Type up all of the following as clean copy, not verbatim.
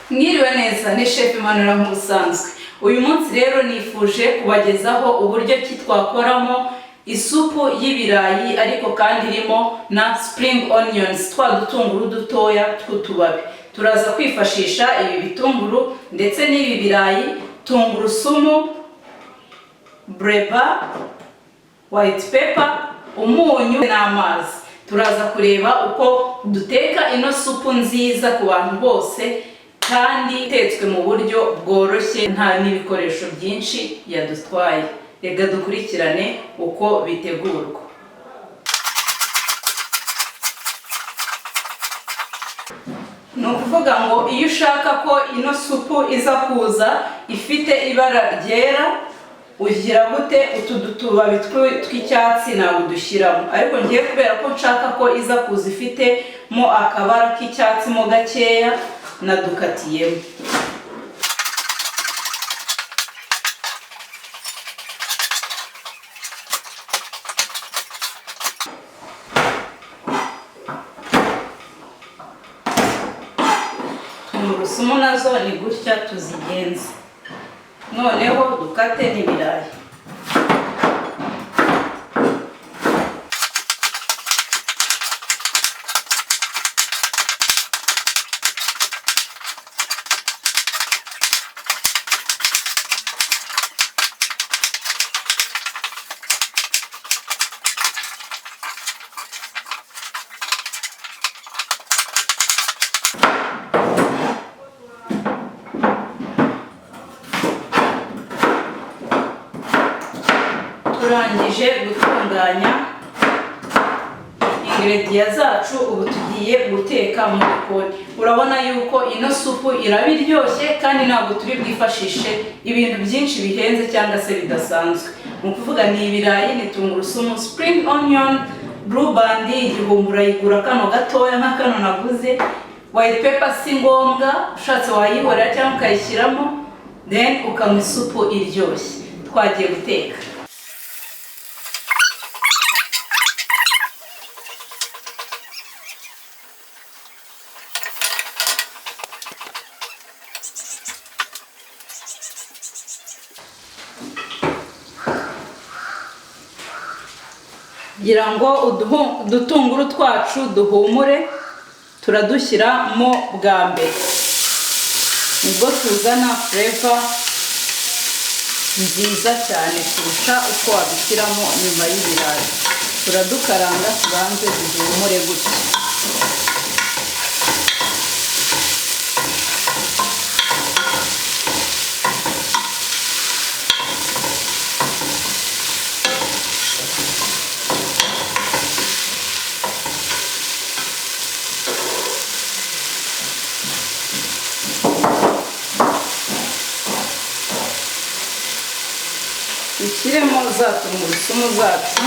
Mwiriwe neza, ni Chef Manura nk'ubusanzwe. Uyu munsi rero nifuje kubagezaho uburyo ki twakoramo isupu y'ibirayi ariko kandi irimo na spring onions, twa dutunguru dutoya tw'utubabi. Turaza kwifashisha ibi bitunguru ndetse n'ibi birayi, tungurusumu, breva, white pepper, umunyu n'amazi. Turaza kureba uko duteka ino supu nziza ku bantu bose kandi itetswe mu buryo bworoshye nta n'ibikoresho byinshi yadutwaye. Reka dukurikirane uko bitegurwa. Ni ukuvuga ngo iyo ushaka ko ino supu iza kuza ifite ibara ryera, ugira gute? Utu dutubabi tw'icyatsi ntabwo udushyiramo, ariko ngiye kubera ko nshaka ko iza kuza ifitemo akabara k'icyatsi mo gakeya, nadukatiyemo. Tungurusumu nazo ni gutya tuzigenza. Noneho dukate n'ibirayi. Turangije gutunganya ingredients zacu, ubu tugiye guteka mu gikoni. Urabona yuko ino supu irabiryoshye kandi ntabwo turi bwifashishe ibintu byinshi bihenze cyangwa se bidasanzwe. Mu kuvuga ni ibirayi, ni tungurusumu, spring onion, blue band, igihumbi urayigura kano gatoya nka kano naguze, white pepper si ngombwa, ushatse wayihorera cyangwa ukayishyiramo, then ukanywa isupu iryoshye. Twagiye guteka. Kugira ngo udutunguru twacu duhumure, turadushyiramo bwa mbere, nibwo tuzana flavor nziza cyane kurusha uko wabishyiramo nyuma y'ibirayi. Turadukaranga tubanze duhumure gutya. Dushyiremo za tungurusumu zacu,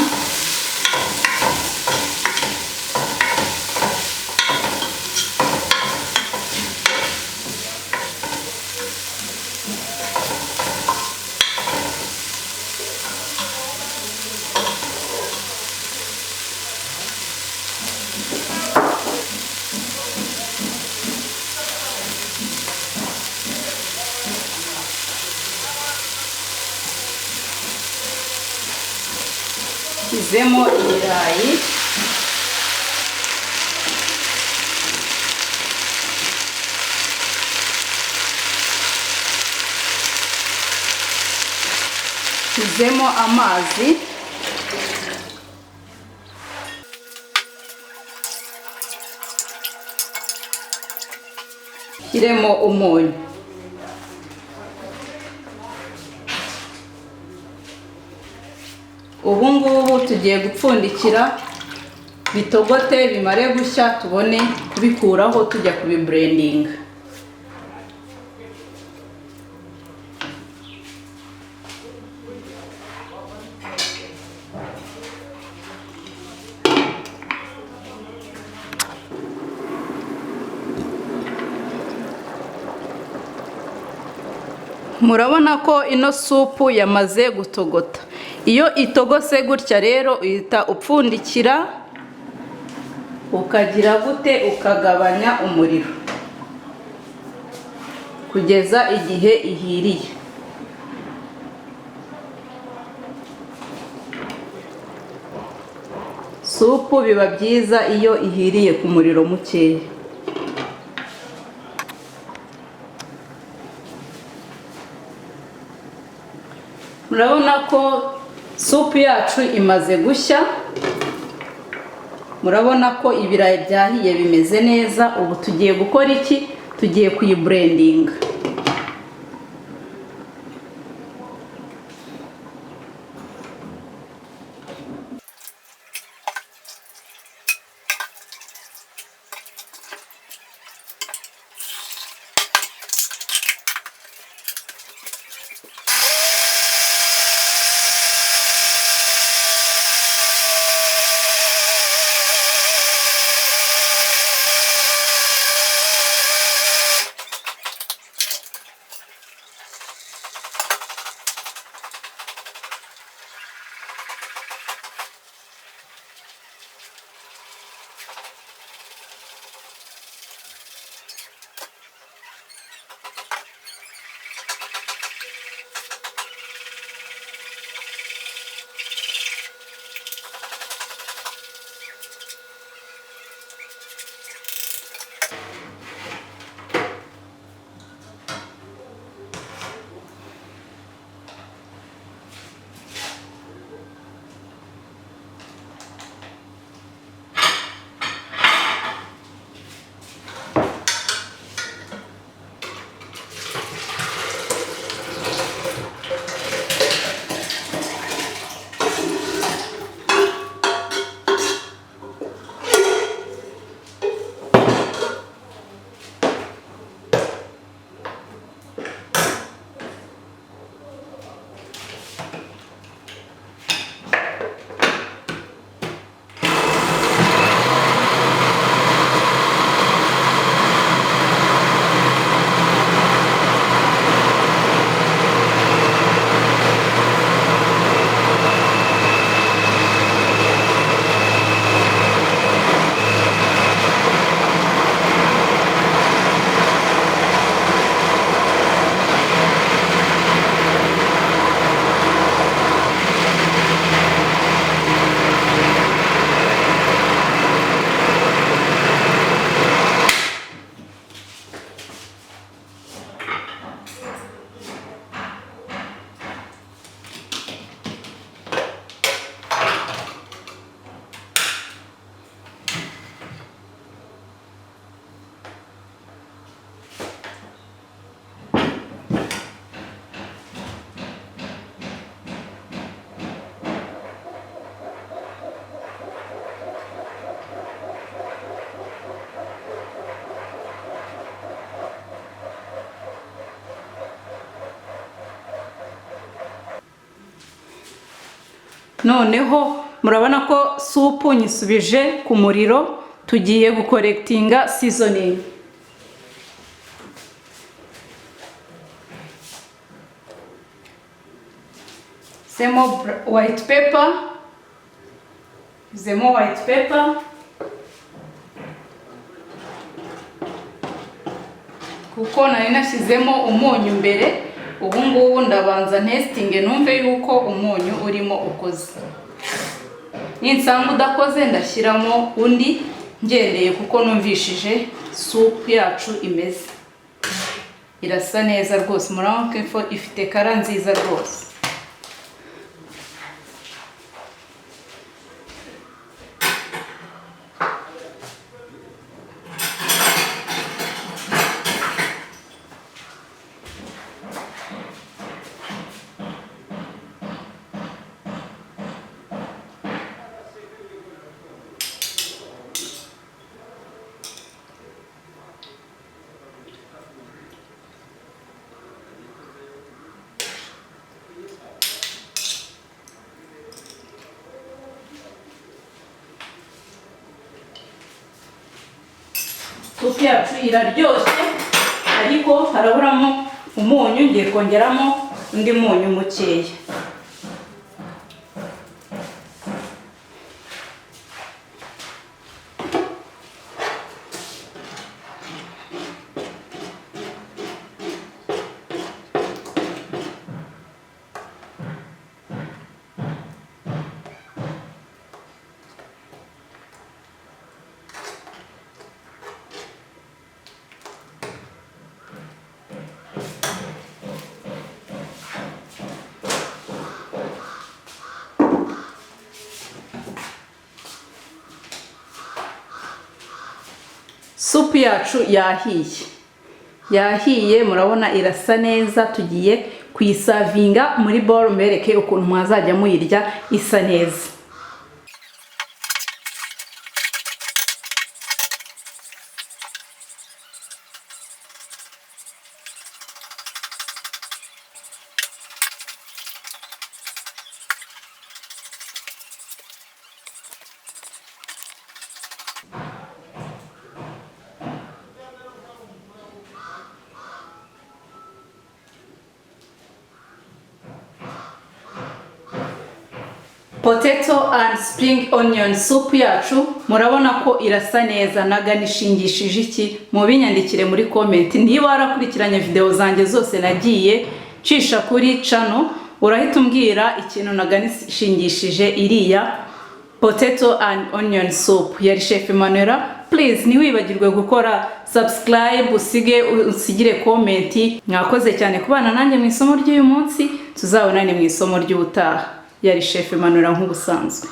ishyizemo ibirayi, ishyizemo amazi, ishyiremo umunyu. Ubu ngubu tugiye gupfundikira bitogote bimare gushya, tubone kubikuraho tujya kubibrandinga. Murabona ko ino supu yamaze gutogota. Iyo itogose gutya rero uhita upfundikira ukagira gute, ukagabanya umuriro. kugeza igihe ihiriye. Supu biba byiza iyo ihiriye ku muriro mukeya. Murabona ko supu yacu imaze gushya. Murabona ko ibirayi byahiye bimeze neza. Ubu tugiye gukora iki? Tugiye kuyiburendinga. Noneho murabona ko supu nyisubije ku muriro. Tugiye gukorektinga seasoning. Semo white pepper. Zemo white pepper. Kuko nari nashyizemo umunyu mbere. Ubu ngubu ndabanza ntestinge numve yuko umunyu urimo ukoze. Ninsanga udakoze ndashyiramo undi ngendeye kuko numvishije supu yacu imeze. Irasa neza rwose. Murabona ko ifite kara nziza rwose. Supu yacu iraryoshye ariko haraburamo umunyu. Ngiye kongeramo undi munyu mukeya. Supu yacu yahiye murabona irasa neza. Tugiye kuyisavinga muri bowl mbereke ukuntu mwazajya muyirya isa neza. Potato and spring onion soup yacu murabona ko irasa neza. Naganishingishije iki? Mubinyandikire muri comment. Niba warakurikiranye video zanjye zose nagiye cisha kuri channel, urahita umbwira ikintu naganishingishije iriya potato and onion soup. Yari Chef Emmanuel. Please ntiwibagirwe gukora subscribe, usigire comment. Mwakoze cyane kubana nanjye mu isomo ry'uyu munsi. Tuzabonane mu isomo ry'ubutaha. Yari Chef Emmanuel nk'ubusanzwe.